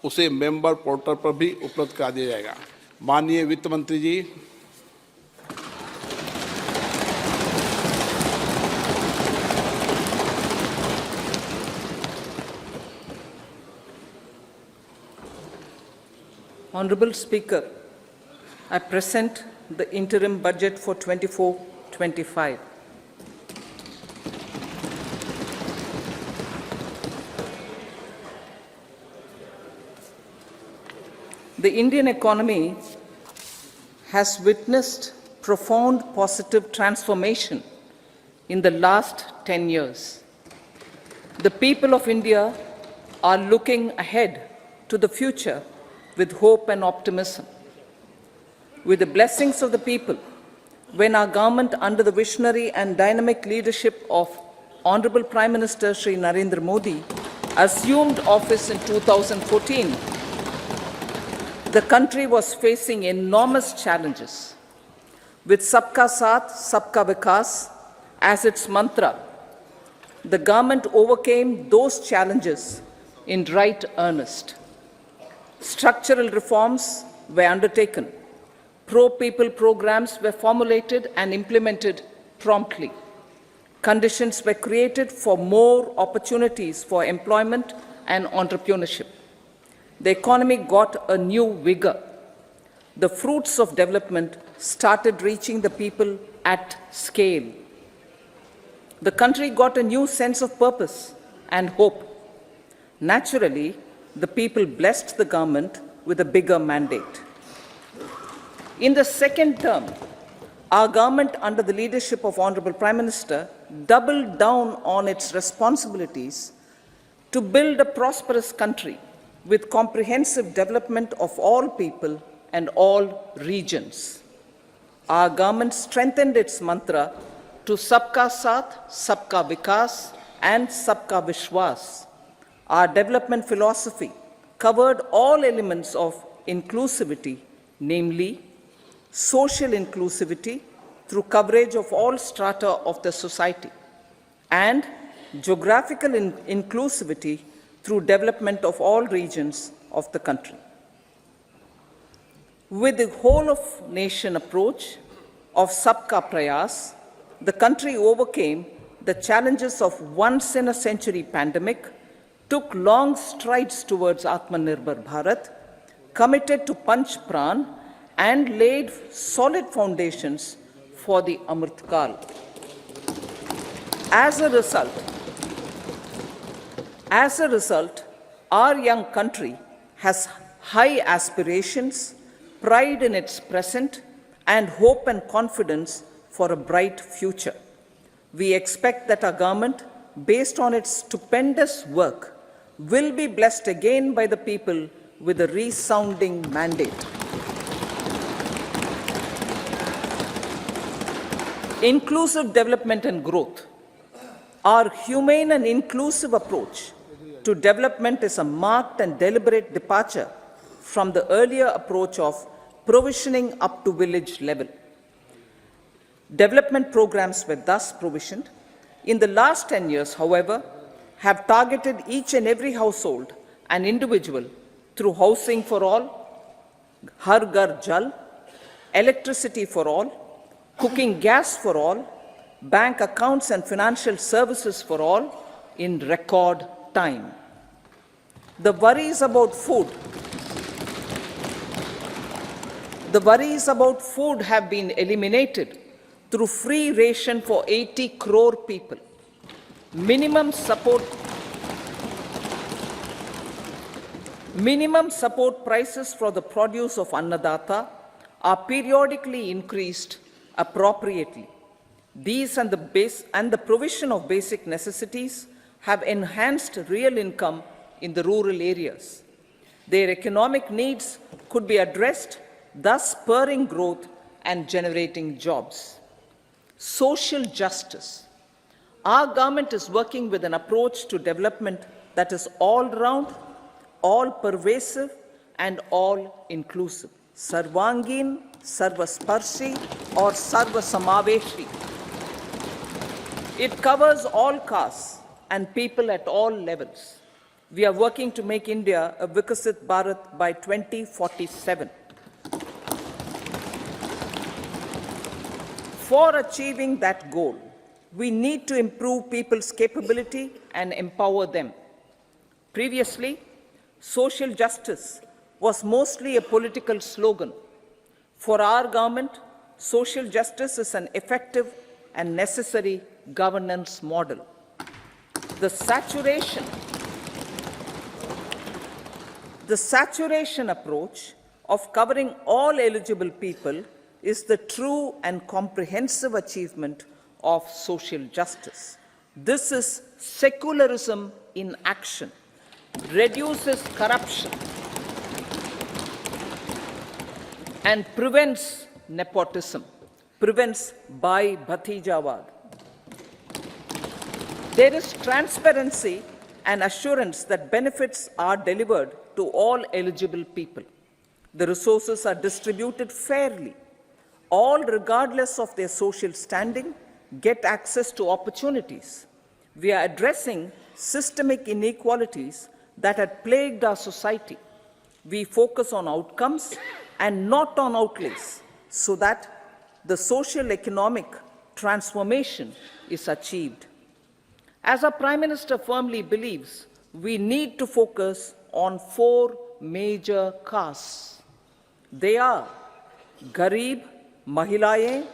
उसे member portal पर भी उपलब्ध करा दिया जाएगा। माननीय वित्त मंत्री जी, Honorable Speaker, I present the interim budget for 24-25. The Indian economy has witnessed profound positive transformation in the last 10 years. The people of India are looking ahead to the future with hope and optimism. With the blessings of the people, when our government, under the visionary and dynamic leadership of Honorable Prime Minister Shri Narendra Modi, assumed office in 2014, the country was facing enormous challenges. With Sabka Saath, Sabka Vikas as its mantra, the government overcame those challenges in right earnest. Structural reforms were undertaken. Pro-people programs were formulated and implemented promptly. Conditions were created for more opportunities for employment and entrepreneurship. The economy got a new vigor. The fruits of development started reaching the people at scale. The country got a new sense of purpose and hope. Naturally, the people blessed the government with a bigger mandate. In the second term, our government, under the leadership of Honorable Prime Minister, doubled down on its responsibilities to build a prosperous country with comprehensive development of all people and all regions. Our government strengthened its mantra to Sabka Saath, Sabka Vikas and Sabka Vishwas. Our development philosophy covered all elements of inclusivity, namely social inclusivity through coverage of all strata of the society, and geographical inclusivity through development of all regions of the country. With the whole of nation approach of Sabka Prayas, the country overcame the challenges of once in a century pandemic, took long strides towards Atmanirbhar Bharat, committed to Panch Pran, and laid solid foundations for the Amrit Kal. As a result, our young country has high aspirations, pride in its present, and hope and confidence for a bright future. We expect that our government, based on its stupendous work, will be blessed again by the people with a resounding mandate. Inclusive development and growth. Our humane and inclusive approach to development is a marked and deliberate departure from the earlier approach of provisioning up to village level. Development programs were thus provisioned. In the last 10 years, however, have targeted each and every household and individual through housing for all, Har Ghar Jal, electricity for all, cooking gas for all, bank accounts and financial services for all in record time. The worries about food have been eliminated through free ration for 80 crore people. Minimum support prices for the produce of Annadata are periodically increased appropriately. These and the provision of basic necessities have enhanced real income in the rural areas. Their economic needs could be addressed, thus spurring growth and generating jobs. Social justice. Our government is working with an approach to development that is all-round, all-pervasive, and all-inclusive. Sarvangin, Sarvasparshi, or Sarvasamaveshi. It covers all castes and people at all levels. We are working to make India a Vikasit Bharat by 2047. For achieving that goal, we need to improve people's capability and empower them. Previously, social justice was mostly a political slogan. For our government, social justice is an effective and necessary governance model. The saturation approach of covering all eligible people is the true and comprehensive achievement of social justice. This is secularism in action, reduces corruption, and prevents nepotism, prevents Bhai Bhatijawad. There is transparency and assurance that benefits are delivered to all eligible people. The resources are distributed fairly. All, regardless of their social standing, get access to opportunities. We are addressing systemic inequalities that had plagued our society. We focus on outcomes and not on outlays, so that the social economic transformation is achieved. As our Prime Minister firmly believes, we need to focus on 4 major castes. They are Garib, Mahilaye,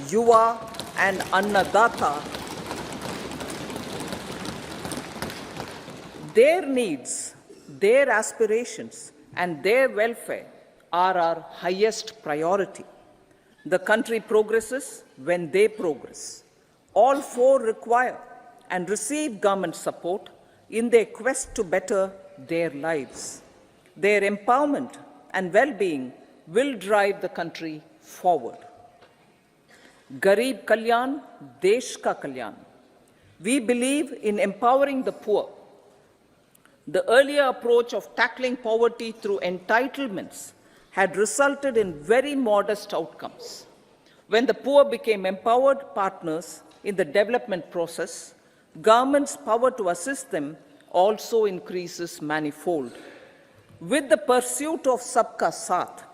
Yuva, and Annadata. Their needs, their aspirations, and their welfare are our highest priority. The country progresses when they progress. All 4 require and receive government support in their quest to better their lives. Their empowerment and well-being will drive the country forward. Garib Kalyan, Desh Ka Kalyan. We believe in empowering the poor. The earlier approach of tackling poverty through entitlements had resulted in very modest outcomes. When the poor became empowered partners in the development process, government's power to assist them also increases manifold. With the pursuit of Sabka Saath,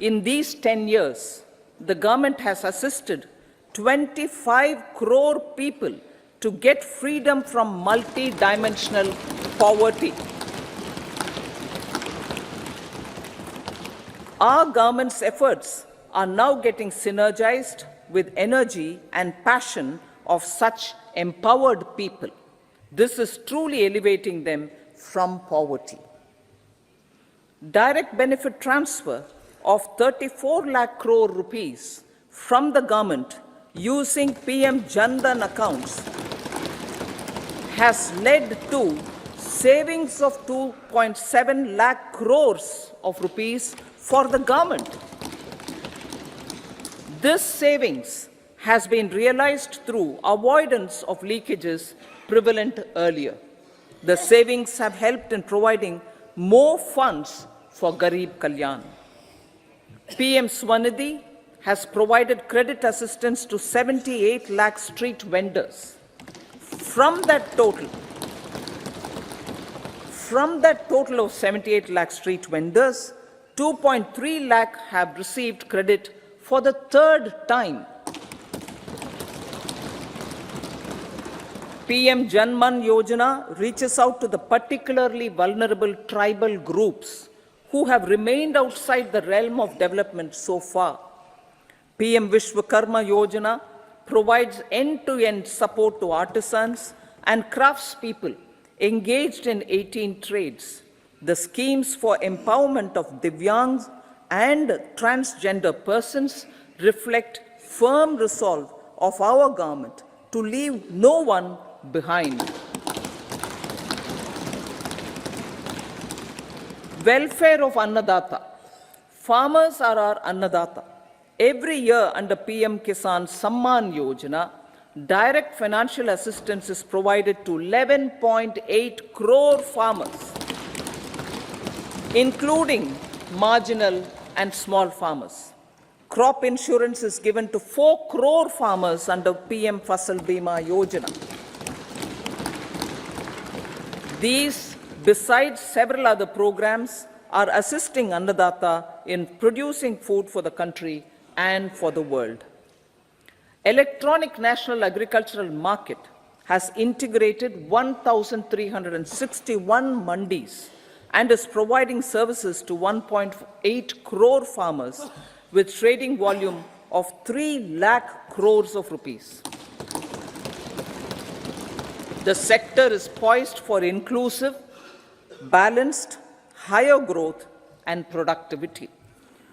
in these 10 years, the government has assisted 25 crore people to get freedom from multi-dimensional poverty. Our government's efforts are now getting synergized with energy and passion of such empowered people. This is truly elevating them from poverty. Direct benefit transfer of 34 lakh crore rupees from the government using PM Jan-Dhan accounts has led to savings of 2.7 lakh crores of rupees for the government. This savings has been realized through avoidance of leakages prevalent earlier. The savings have helped in providing more funds for Garib Kalyan. PM Swanidhi has provided credit assistance to 78 lakh street vendors. From that total of 78 lakh street vendors, 2.3 lakh have received credit for the 3rd time. PM Janman Yojana reaches out to the particularly vulnerable tribal groups who have remained outside the realm of development so far. PM Vishwakarma Yojana provides end-to-end support to artisans and craftspeople engaged in 18 trades. The schemes for empowerment of Divyangs and transgender persons reflect firm resolve of our government to leave no one behind. Welfare of Annadata. Farmers are our Annadata. Every year under PM Kisan Samman Yojana, direct financial assistance is provided to 11.8 crore farmers, including marginal and small farmers. Crop insurance is given to 4 crore farmers under PM Fasal Bima Yojana. These besides several other programs, are assisting Annadata in producing food for the country and for the world. Electronic National Agricultural Market has integrated 1,361 mandis and is providing services to 1.8 crore farmers with trading volume of 3 lakh crores of rupees. The sector is poised for inclusive, balanced, higher growth and productivity.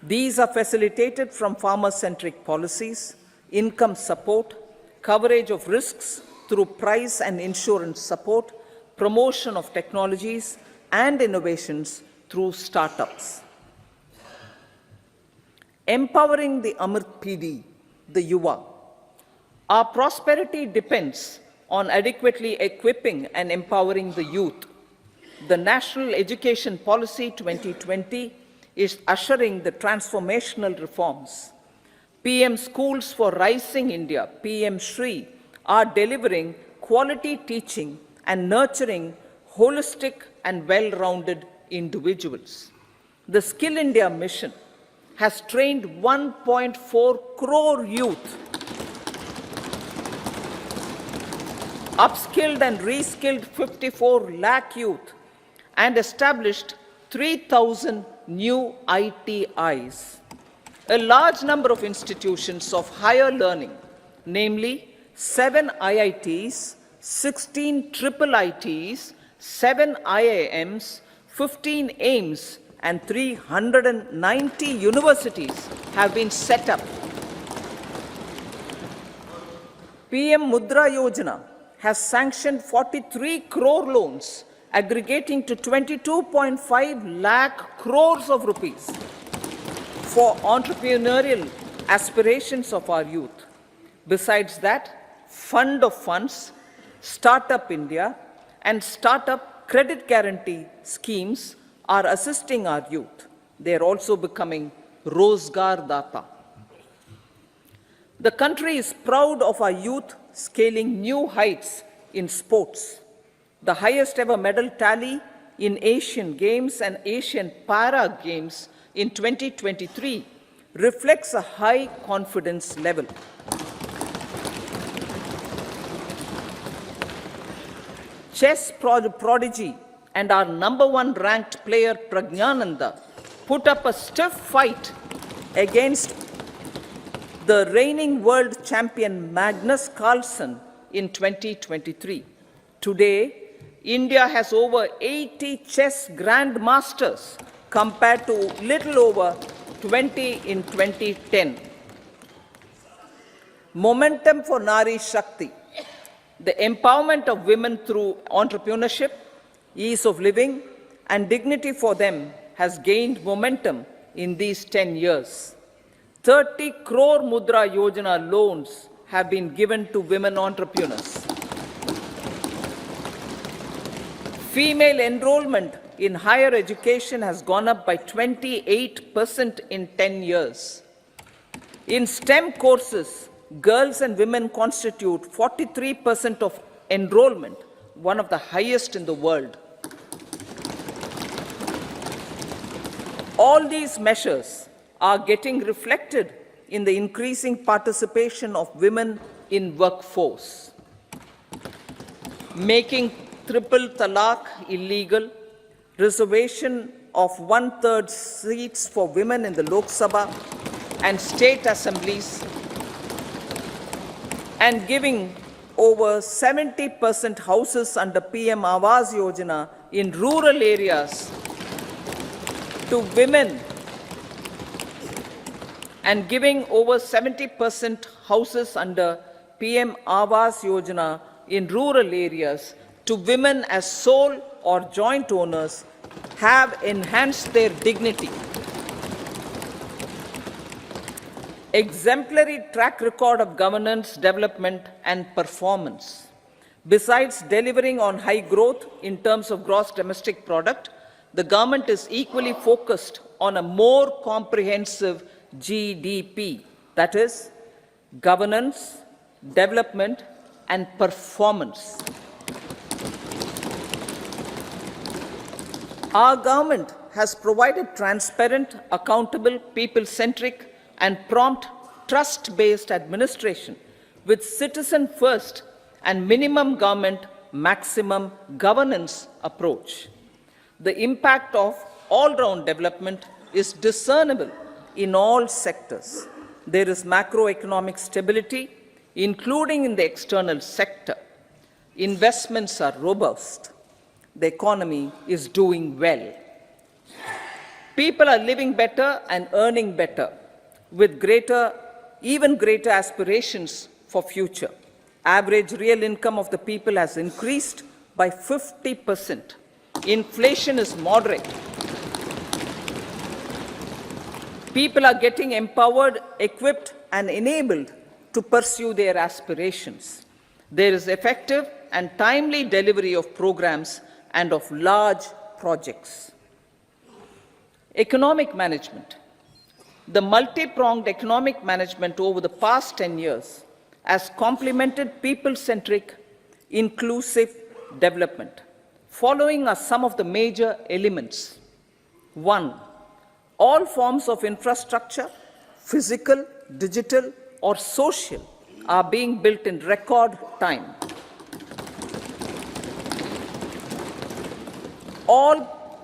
These are facilitated from farmer-centric policies, income support, coverage of risks through price and insurance support, promotion of technologies and innovations through startups. Empowering the Amrit PD, the Yuva. Our prosperity depends on adequately equipping and empowering the youth. The National Education Policy 2020 is ushering the transformational reforms. PM Schools for Rising India, PM Shri, are delivering quality teaching and nurturing holistic and well-rounded individuals. The Skill India mission has trained 1.4 crore youth, upskilled and reskilled 54 lakh youth, and established 3,000 new ITIs. A large number of institutions of higher learning, namely 7 IITs, 16 triple ITs, 7 IIMs, 15 AIMS, and 390 universities have been set up. PM Mudra Yojana has sanctioned 43 crore loans aggregating to 22.5 lakh crores of rupees for entrepreneurial aspirations of our youth. Besides that, Fund of Funds, Startup India, and Startup Credit Guarantee schemes are assisting our youth. They are also becoming Rozgar Data. The country is proud of our youth scaling new heights in sports. The highest ever medal tally in Asian Games and Asian Para Games in 2023 reflects a high confidence level. Chess prodigy and our #1 ranked player Pragnananda put up a stiff fight against the reigning world champion Magnus Carlsen in 2023. Today, India has over 80 chess grandmasters compared to little over 20 in 2010. Momentum for Nari Shakti. The empowerment of women through entrepreneurship, ease of living, and dignity for them has gained momentum in these 10 years. 30 crore Mudra Yojana loans have been given to women entrepreneurs. Female enrollment in higher education has gone up by 28% in 10 years. In STEM courses, girls and women constitute 43% of enrollment, one of the highest in the world. All these measures are getting reflected in the increasing participation of women in workforce. Making triple talaq illegal, reservation of 1/3 seats for women in the Lok Sabha and state assemblies, and giving over 70% houses under PM Awas Yojana in rural areas to women, and giving over 70% houses under PM Awas Yojana in rural areas to women as sole or joint owners have enhanced their dignity. Exemplary track record of governance, development, and performance. Besides delivering on high growth in terms of gross domestic product, the government is equally focused on a more comprehensive GDP, that is, governance, development, and performance. Our government has provided transparent, accountable, people-centric, and prompt, trust-based administration with citizen-first and minimum government, maximum governance approach. The impact of all-round development is discernible in all sectors. There is macroeconomic stability, including in the external sector. Investments are robust. The economy is doing well. People are living better and earning better, with even greater aspirations for future. Average real income of the people has increased by 50%. Inflation is moderate. People are getting empowered, equipped, and enabled to pursue their aspirations. There is effective and timely delivery of programs and of large projects. Economic management. The multi-pronged economic management over the past 10 years has complemented people-centric, inclusive development. Following are some of the major elements. 1. All forms of infrastructure, physical, digital, or social, are being built in record time.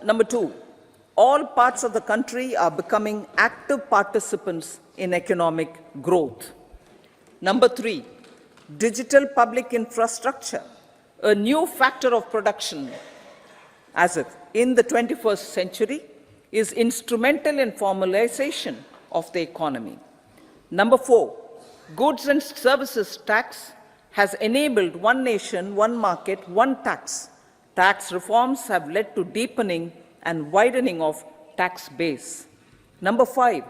Number 2, all parts of the country are becoming active participants in economic growth. Number 3, digital public infrastructure, a new factor of production as if in the 21st century, is instrumental in formalization of the economy. Number 4, goods and services tax has enabled one nation, one market, one tax. Tax reforms have led to deepening and widening of tax base. Number 5,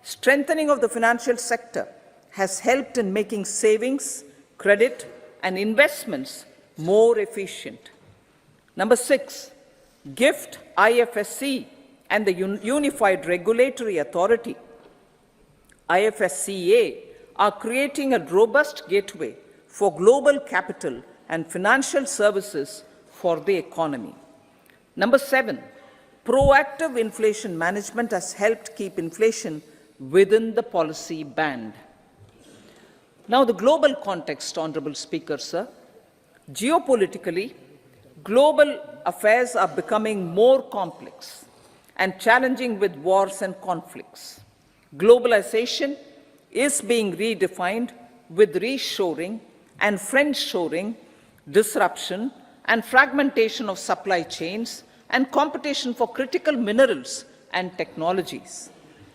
strengthening of the financial sector has helped in making savings, credit, and investments more efficient. Number 6, GIFT, IFSC, and the Unified Regulatory Authority, IFSCA, are creating a robust gateway for global capital and financial services for the economy. Number 7, proactive inflation management has helped keep inflation within the policy band. Now, the global context, Honorable Speaker, sir. Geopolitically, global affairs are becoming more complex and challenging with wars and conflicts. Globalization is being redefined with reshoring and friendshoring, disruption and fragmentation of supply chains, and competition for critical minerals and technologies.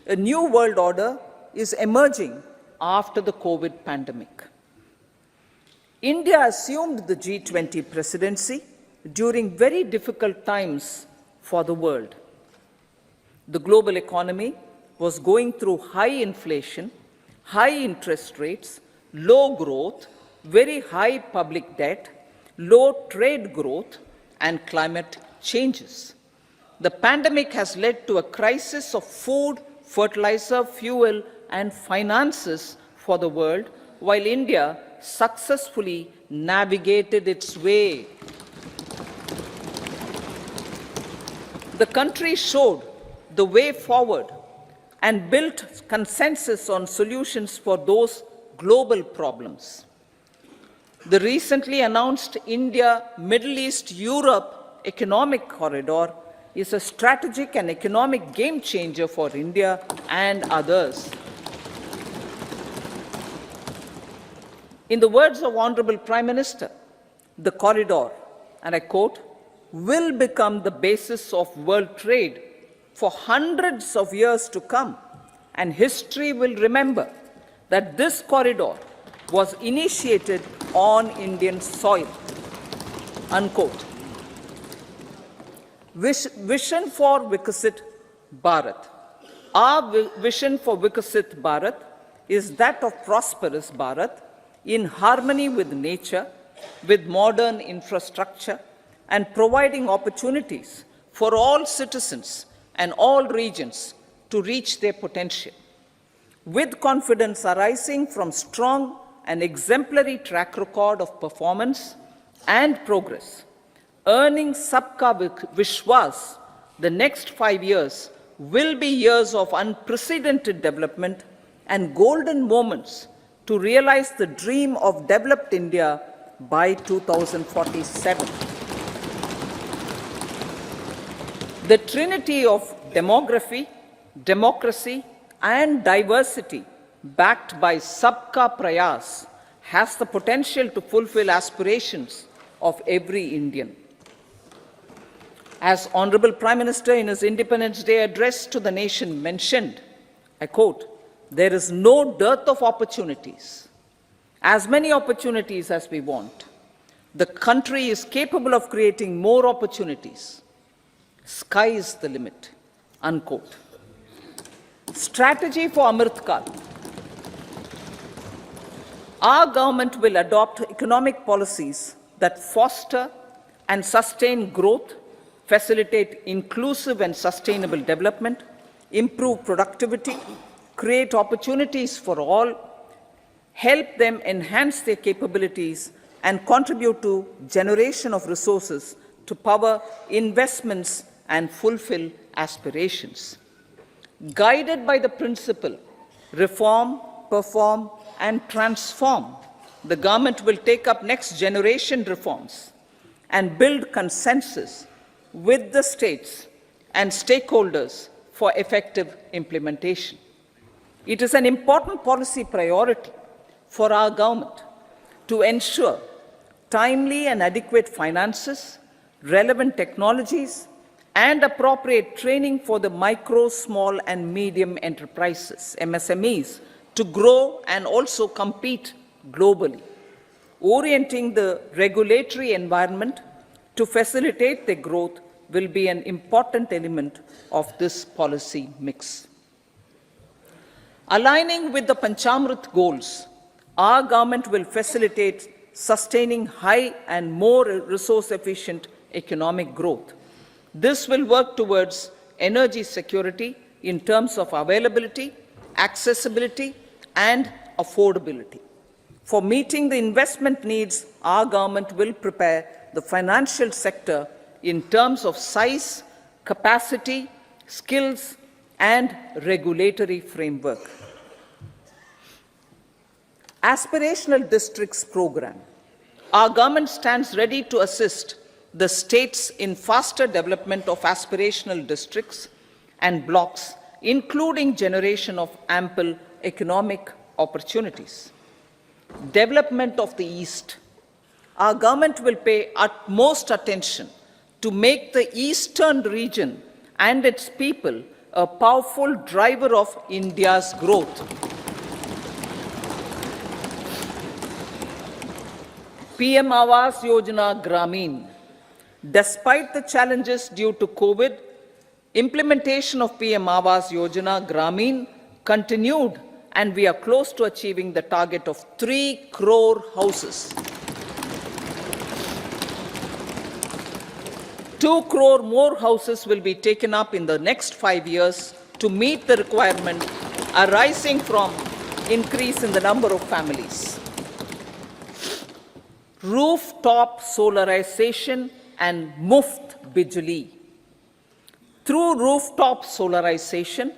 A new world order is emerging after the COVID pandemic. India assumed the G20 presidency during very difficult times for the world. The global economy was going through high inflation, high interest rates, low growth, very high public debt, low trade growth, and climate changes. The pandemic has led to a crisis of food, fertilizer, fuel, and finances for the world, while India successfully navigated its way. The country showed the way forward and built consensus on solutions for those global problems. The recently announced India-Middle East-Europe economic corridor is a strategic and economic game changer for India and others. In the words of Honorable Prime Minister, the corridor, and I quote, will become the basis of world trade for hundreds of years to come, and history will remember that this corridor was initiated on Indian soil, unquote. Vision for Vikasit Bharat. Our vision for Vikasit Bharat is that of prosperous Bharat in harmony with nature, with modern infrastructure, and providing opportunities for all citizens and all regions to reach their potential. With confidence arising from strong and exemplary track record of performance and progress, earning Sabka Vishwas The next 5 years will be years of unprecedented development and golden moments to realize the dream of developed India by 2047. The trinity of demography, democracy, and diversity, backed by Sabka Prayas, has the potential to fulfill aspirations of every Indian. As Honorable Prime Minister in his Independence Day address to the nation mentioned, I quote, "There is no dearth of opportunities, as many opportunities as we want. The country is capable of creating more opportunities. Sky is the limit," unquote. Strategy for Amrit Kal. Our government will adopt economic policies that foster and sustain growth, facilitate inclusive and sustainable development, improve productivity, create opportunities for all, help them enhance their capabilities, and contribute to generation of resources to power investments and fulfill aspirations. Guided by the principle, reform, perform, and transform, the government will take up next generation reforms and build consensus with the states and stakeholders for effective implementation. It is an important policy priority for our government to ensure timely and adequate finances, relevant technologies, and appropriate training for the micro, small, and medium enterprises, MSMEs, to grow and also compete globally. Orienting the regulatory environment to facilitate their growth will be an important element of this policy mix. Aligning with the Panchamrit goals, our government will facilitate sustaining high and more resource-efficient economic growth. This will work towards energy security in terms of availability, accessibility, and affordability. For meeting the investment needs, our government will prepare the financial sector in terms of size, capacity, skills, and regulatory framework. Aspirational Districts Program. Our government stands ready to assist the states in faster development of aspirational districts and blocks, including generation of ample economic opportunities. Development of the East. Our government will pay utmost attention to make the eastern region and its people a powerful driver of India's growth. PM Awas Yojana Gramin. Despite the challenges due to COVID, implementation of PM Awas Yojana Gramin continued, and we are close to achieving the target of 3 crore houses. 2 crore more houses will be taken up in the next 5 years to meet the requirement arising from increase in the number of families. Rooftop solarization and Muft Bijli. Through rooftop solarization,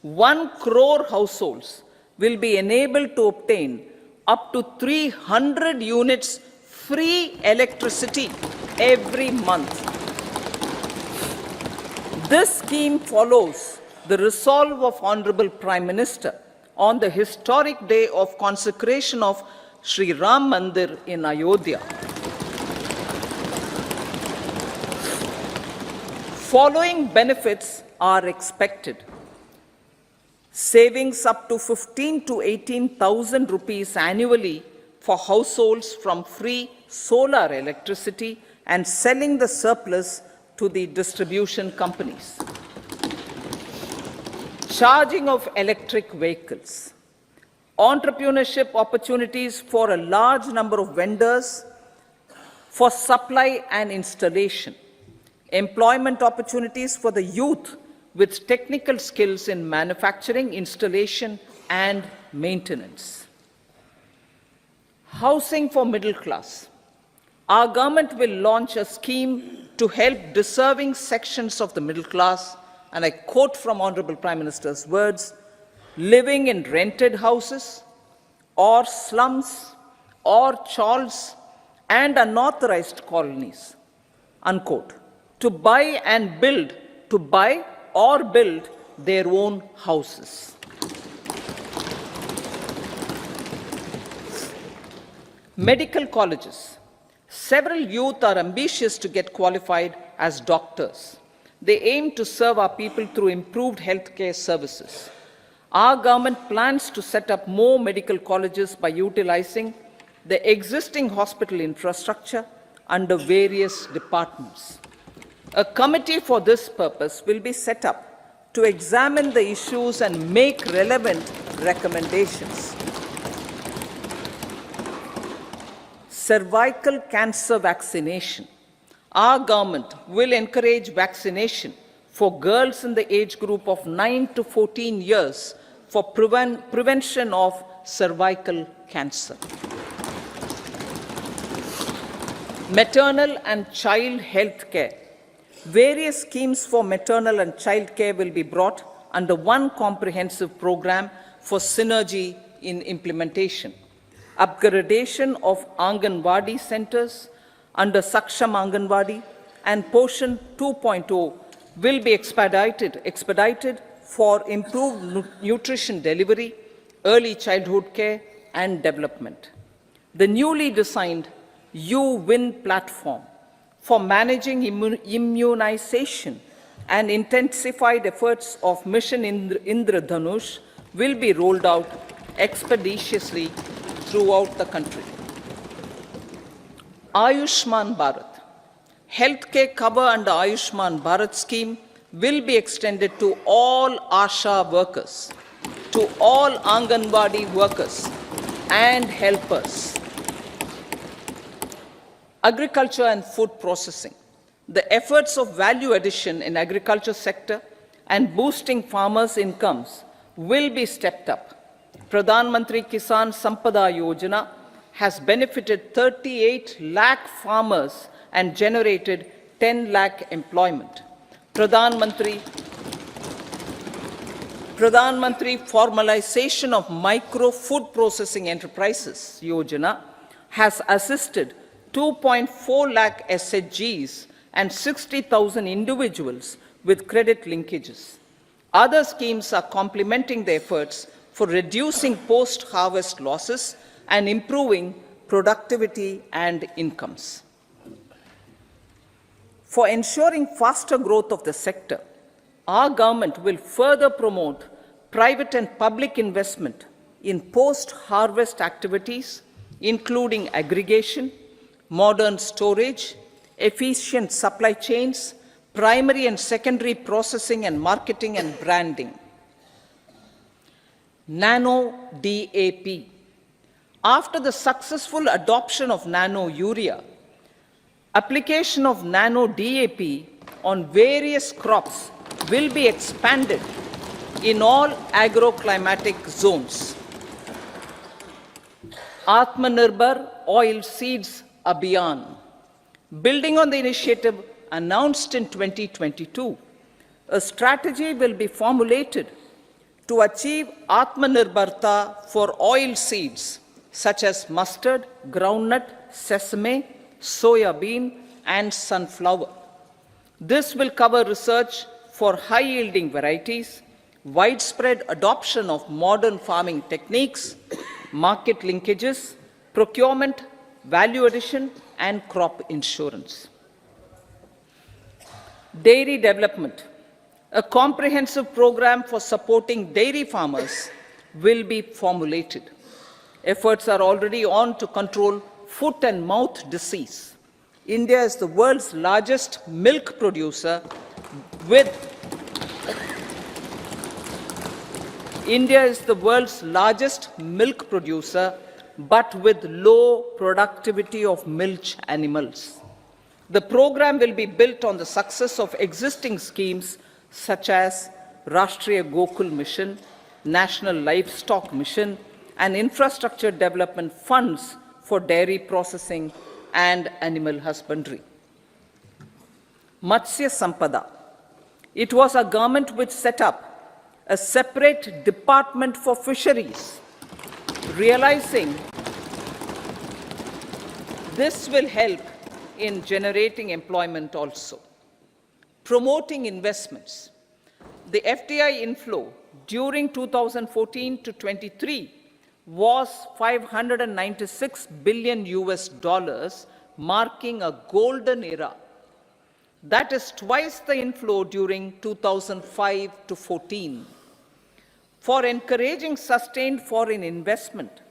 1 crore households will be enabled to obtain up to 300 units free electricity every month. This scheme follows the resolve of Honorable Prime Minister on the historic day of consecration of Sri Ram Mandir in Ayodhya. Following benefits are expected. Savings up to 15 to 18,000 rupees annually for households from free solar electricity and selling the surplus to the distribution companies. Charging of electric vehicles. Entrepreneurship opportunities for a large number of vendors for supply and installation. Employment opportunities for the youth with technical skills in manufacturing, installation, and maintenance. Housing for middle class. Our government will launch a scheme to help deserving sections of the middle class, and I quote from Honorable Prime Minister's words, living in rented houses or slums or chawls and unauthorized colonies, unquote, to buy or build their own houses. Medical colleges. Several youth are ambitious to get qualified as doctors. They aim to serve our people through improved healthcare services. Our government plans to set up more medical colleges by utilizing the existing hospital infrastructure under various departments. A committee for this purpose will be set up to examine the issues and make relevant recommendations. Cervical cancer vaccination. Our government will encourage vaccination for girls in the age group of 9 to 14 years for prevention of cervical cancer. Maternal and child health care. Various schemes for maternal and child care will be brought under one comprehensive program for synergy in implementation. Upgradation of Anganwadi centers under Saksham Anganwadi and Poshan 2.0 will be expedited for improved nutrition delivery, early childhood care and development. The newly designed U-Win platform for managing immunization and intensified efforts of Mission Indradhanush will be rolled out expeditiously throughout the country. Ayushman Bharat. Healthcare cover under Ayushman Bharat scheme will be extended to all ASHA workers, to all Anganwadi workers and helpers. Agriculture and food processing. The efforts of value addition in agriculture sector and boosting farmers' incomes will be stepped up. Pradhan Mantri Kisan Sampada Yojana has benefited 38 lakh farmers and generated 10 lakh employment. Pradhan Mantri Formalization of Micro Food Processing Enterprises Yojana has assisted 2.4 lakh SHGs and 60,000 individuals with credit linkages. Other schemes are complementing the efforts for reducing post-harvest losses and improving productivity and incomes. For ensuring faster growth of the sector, our government will further promote private and public investment in post-harvest activities, including aggregation, modern storage, efficient supply chains, primary and secondary processing and marketing and branding. Nano DAP. After the successful adoption of nano urea, application of nano DAP on various crops will be expanded in all agroclimatic zones. Atmanirbhar Oil Seeds Abhiyan. Building on the initiative announced in 2022, a strategy will be formulated to achieve Atmanirbharta for oil seeds such as mustard, groundnut, sesame, soya bean, and sunflower. This will cover research for high-yielding varieties, widespread adoption of modern farming techniques, market linkages, procurement, value addition, and crop insurance. Dairy development. A comprehensive program for supporting dairy farmers will be formulated. Efforts are already on to control foot and mouth disease. India is the world's largest milk producer but with low productivity of milch animals. The program will be built on the success of existing schemes such as Rashtriya Gokul Mission, National Livestock Mission, and infrastructure development funds for dairy processing and animal husbandry. Matsya Sampada. It was our government which set up a separate department for fisheries, realizing this will help in generating employment also. Promoting investments. The FDI inflow during 2014 to 23 was $596 billion US, marking a golden era. That is twice the inflow during 2005 to 14. For encouraging sustained foreign investment,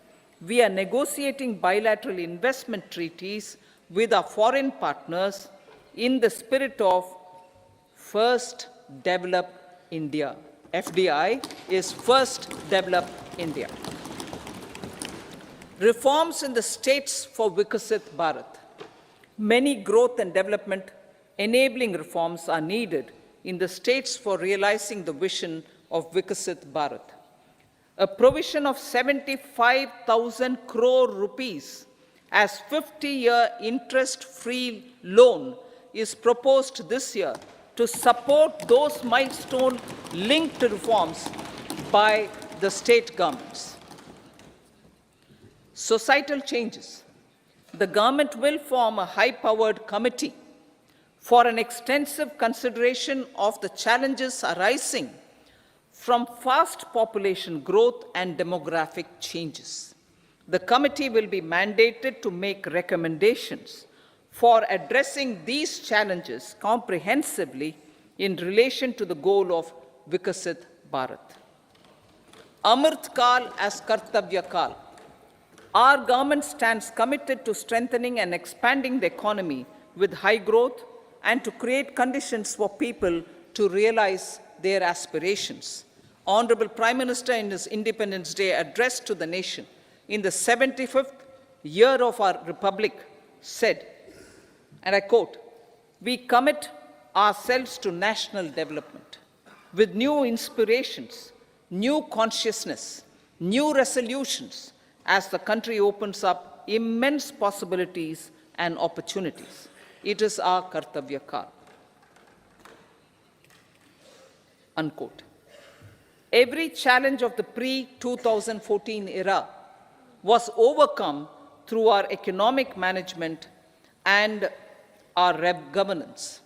we are negotiating bilateral investment treaties with our foreign partners in the spirit of First Develop India. FDI is First Develop India. Reforms in the states for Vikasit Bharat. Many growth and development enabling reforms are needed in the states for realizing the vision of Vikasit Bharat. A provision of 75,000 crore rupees as 50-year interest-free loan is proposed this year to support those milestone-linked reforms by the state governments. Societal changes. The government will form a high-powered committee for an extensive consideration of the challenges arising from fast population growth and demographic changes. The committee will be mandated to make recommendations for addressing these challenges comprehensively in relation to the goal of Vikasit Bharat. Amrit Kal as Kartavya Kal. Our government stands committed to strengthening and expanding the economy with high growth and to create conditions for people to realize their aspirations. Honorable Prime Minister, in his Independence Day address to the nation in the 75th year of our Republic, said, and I quote, "We commit ourselves to national development with new inspirations, new consciousness, new resolutions as the country opens up immense possibilities and opportunities. It is our Kartavya Kal." Unquote. Every challenge of the pre-2014 era was overcome through our economic management and our governance.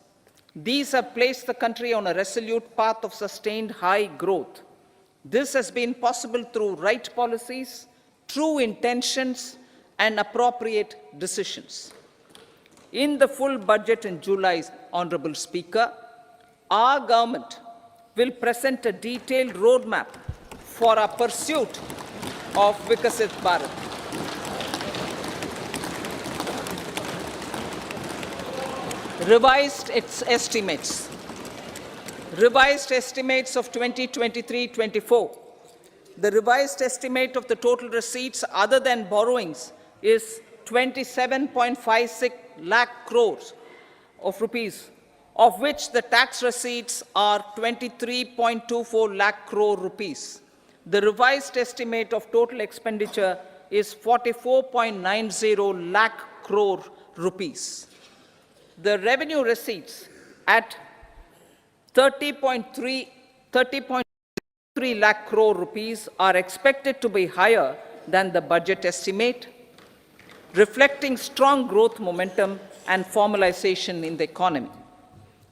These have placed the country on a resolute path of sustained high growth. This has been possible through right policies, true intentions, and appropriate decisions. In the full budget in July, Honorable Speaker, our government will present a detailed roadmap for our pursuit of Vikasit Bharat. Revised estimates. Revised estimates of 2023-24. The revised estimate of the total receipts other than borrowings is 27.56 lakh crores of rupees, of which the tax receipts are 23.24 lakh crore rupees. The revised estimate of total expenditure is 44.90 lakh crore rupees. The revenue receipts at 30.3 lakh crore rupees are expected to be higher than the budget estimate, reflecting strong growth momentum and formalization in the economy.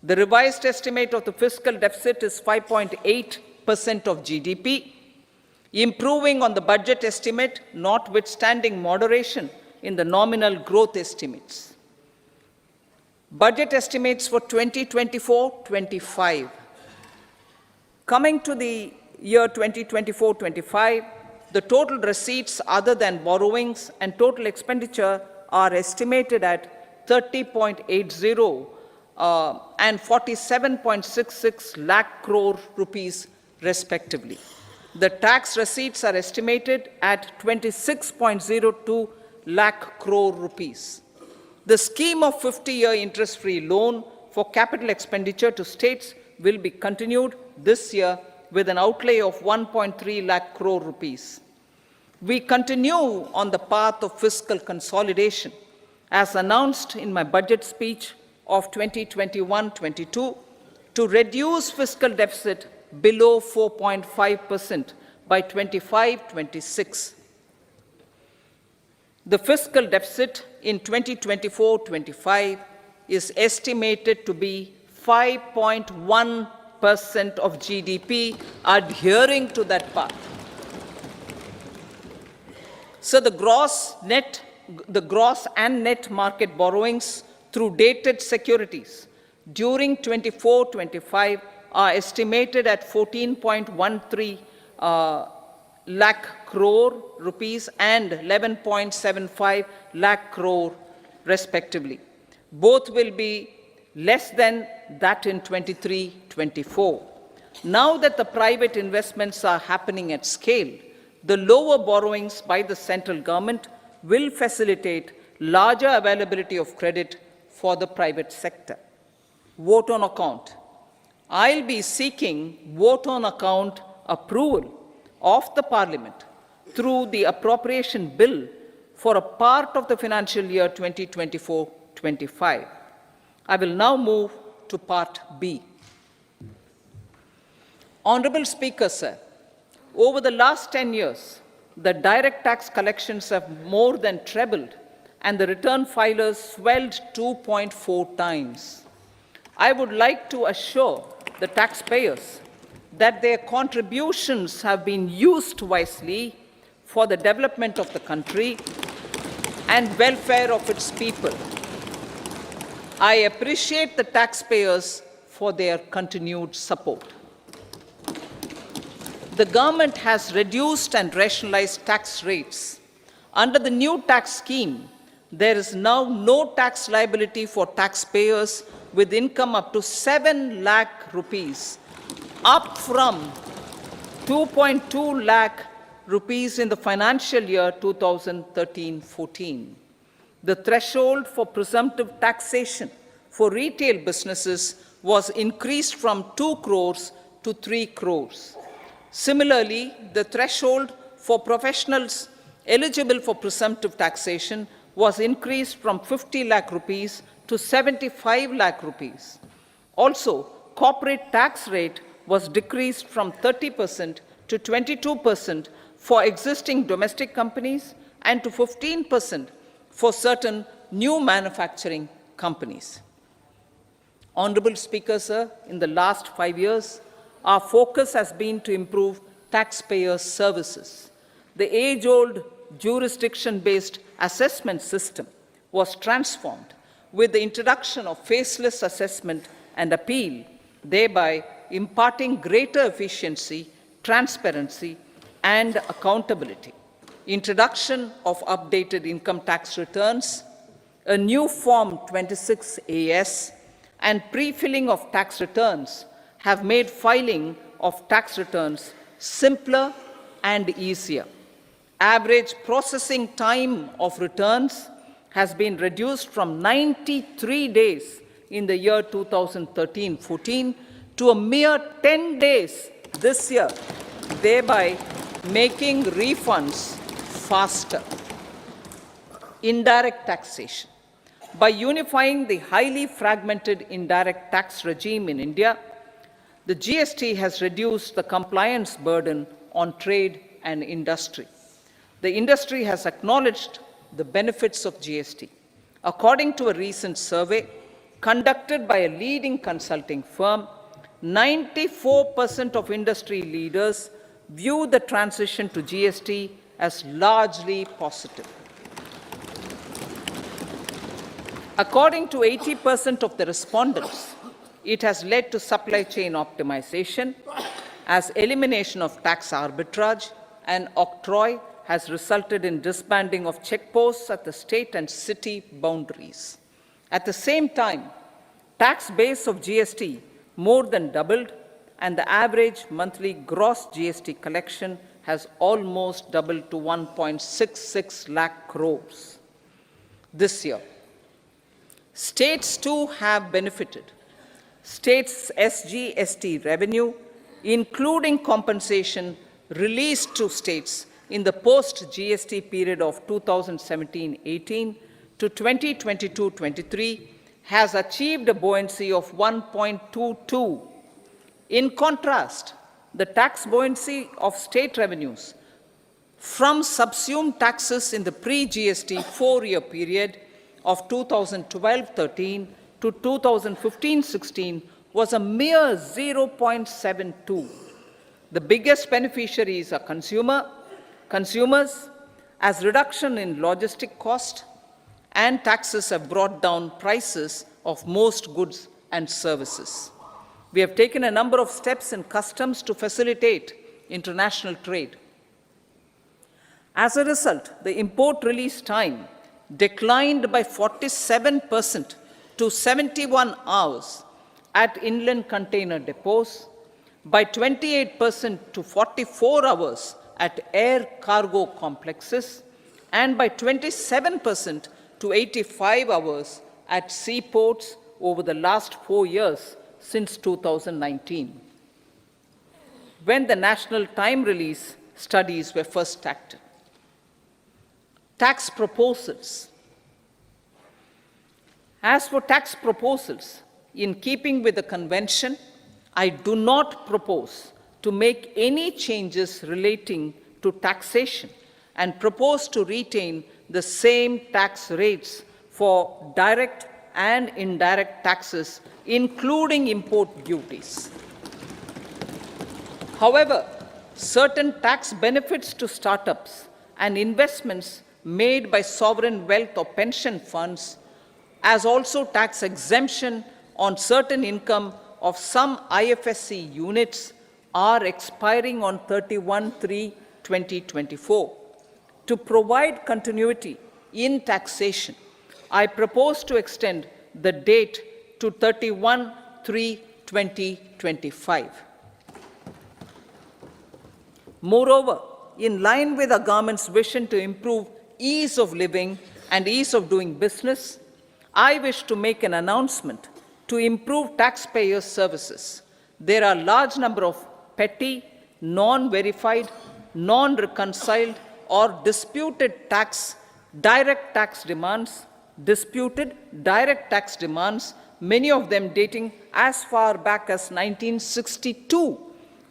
The revised estimate of the fiscal deficit is 5.8% of GDP, improving on the budget estimate, notwithstanding moderation in the nominal growth estimates. Budget estimates for 2024-25. Coming to the year 2024-25, the total receipts other than borrowings and total expenditure are estimated at 30.80 and 47.66 lakh crore rupees respectively. The tax receipts are estimated at 26.02 lakh crore rupees. The scheme of 50-year interest-free loan for capital expenditure to states will be continued this year with an outlay of 1.3 lakh crore rupees. We continue on the path of fiscal consolidation as announced in my budget speech of 2021-22, to reduce fiscal deficit below 4.5% by 25-26. The fiscal deficit in 2024-25 is estimated to be 5.1% of GDP, adhering to that path. So the gross and net market borrowings through dated securities during 24-25 are estimated at 14.13 lakh crore rupees and 11.75 lakh crore respectively. Both will be less than that in 23-24. Now that the private investments are happening at scale, the lower borrowings by the central government will facilitate larger availability of credit for the private sector. Vote on account. I'll be seeking vote on account approval of the Parliament through the appropriation bill for a part of the financial year 2024-25. I will now move to Part B. Honorable Speaker, sir, over the last 10 years, the direct tax collections have more than trebled and the return filers swelled 2.4 times. I would like to assure the taxpayers that their contributions have been used wisely for the development of the country and welfare of its people. I appreciate the taxpayers for their continued support. The government has reduced and rationalized tax rates. Under the new tax scheme, there is now no tax liability for taxpayers with income up to 7 lakh rupees, up from 2.2 lakh rupees in the financial year 2013-14. The threshold for presumptive taxation for retail businesses was increased from 2 crores to 3 crores. Similarly, the threshold for professionals eligible for presumptive taxation was increased from 50 lakh rupees to 75 lakh rupees. Also, corporate tax rate was decreased from 30% to 22% for existing domestic companies and to 15% for certain new manufacturing companies. Honorable Speaker, sir, in the last 5 years, our focus has been to improve taxpayer services. The age-old jurisdiction-based assessment system was transformed with the introduction of faceless assessment and appeal, thereby imparting greater efficiency, transparency, and accountability. Introduction of updated income tax returns, a new Form 26AS, and pre-filling of tax returns have made filing of tax returns simpler and easier. Average processing time of returns has been reduced from 93 days in the year 2013-14 to a mere 10 days this year, thereby making refunds faster. Indirect taxation. By unifying the highly fragmented indirect tax regime in India, the GST has reduced the compliance burden on trade and industry. The industry has acknowledged the benefits of GST. According to a recent survey conducted by a leading consulting firm, 94% of industry leaders view the transition to GST as largely positive. According to 80% of the respondents, it has led to supply chain optimization, as elimination of tax arbitrage and octroi has resulted in disbanding of checkposts at the state and city boundaries. At the same time, tax base of GST more than doubled, and the average monthly gross GST collection has almost doubled to 1.66 lakh crores this year. States too have benefited. States' SGST revenue, including compensation released to states in the post-GST period of 2017-18 to 2022-23 has achieved a buoyancy of 1.22. In contrast, the tax buoyancy of state revenues from subsumed taxes in the pre-GST four-year period of 2012-13 to 2015-16 was a mere 0.72. The biggest beneficiaries are consumers, as reduction in logistic cost and taxes have brought down prices of most goods and services. We have taken a number of steps in customs to facilitate international trade. As a result, the import release time declined by 47% to 71 hours at inland container depots, by 28% to 44 hours at air cargo complexes, and by 27% to 85 hours at seaports over the last 4 years since 2019, when the national time release studies were first started. Tax proposals. As for tax proposals, in keeping with the convention, I do not propose to make any changes relating to taxation and propose to retain the same tax rates for direct and indirect taxes, including import duties. However, certain tax benefits to startups and investments made by sovereign wealth or pension funds, as also tax exemption on certain income of some IFSC units, are expiring on 31/3/2024. To provide continuity in taxation, I propose to extend the date to 31/3/2025. Moreover, in line with our government's vision to improve ease of living and ease of doing business, I wish to make an announcement to improve taxpayers' services. There are a large number of petty, non-verified, non-reconciled, or disputed direct tax demands, many of them dating as far back as 1962,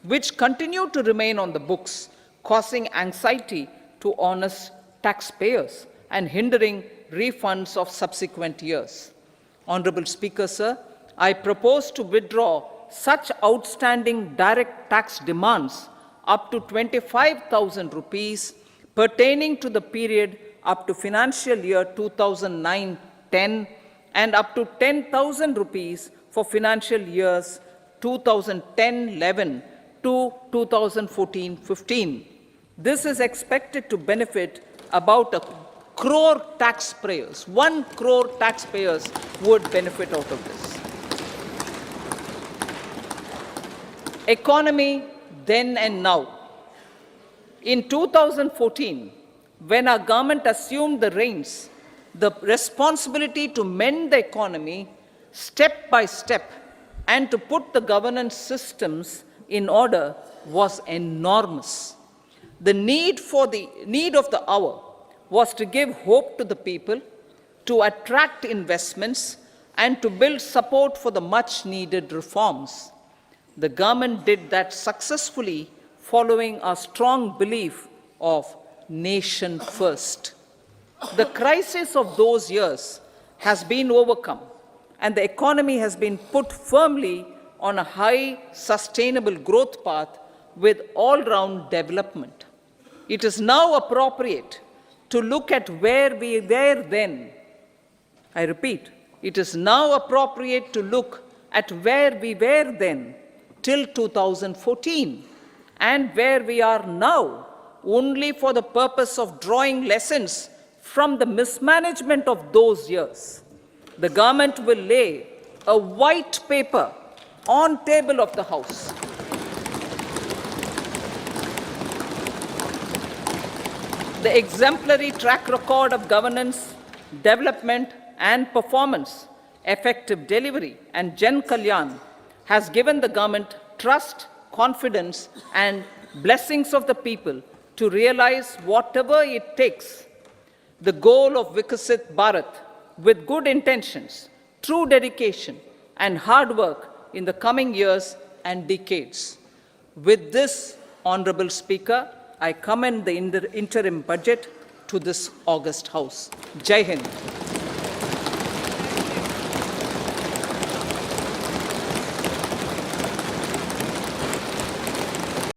which continue to remain on the books, causing anxiety to honest taxpayers and hindering refunds of subsequent years. Honorable Speaker, sir, I propose to withdraw such outstanding direct tax demands up to 25,000 rupees pertaining to the period up to financial year 2009-10 and up to 10,000 rupees for financial years 2010-11 to 2014-15. This is expected to benefit about 1 crore taxpayers. 1 crore taxpayers would benefit out of this. Economy then and now. In 2014, when our government assumed the reins, the responsibility to mend the economy step by step and to put the governance systems in order was enormous. The need of the hour was to give hope to the people, to attract investments, and to build support for the much-needed reforms. The government did that successfully, following a strong belief of nation first. The crisis of those years has been overcome, and the economy has been put firmly on a high, sustainable growth path with all-round development. It is now appropriate to look at where we were then. I repeat, it is now appropriate to look at where we were then till 2014 and where we are now, only for the purpose of drawing lessons from the mismanagement of those years. The government will lay a white paper on table of the House. The exemplary track record of governance, development, and performance, effective delivery, and Jan Kalyan has given the government trust, confidence, and blessings of the people to realize whatever it takes the goal of Vikasit Bharat with good intentions, true dedication, and hard work in the coming years and decades. With this, Honorable Speaker, I commend the interim budget to this august House. Jai Hind.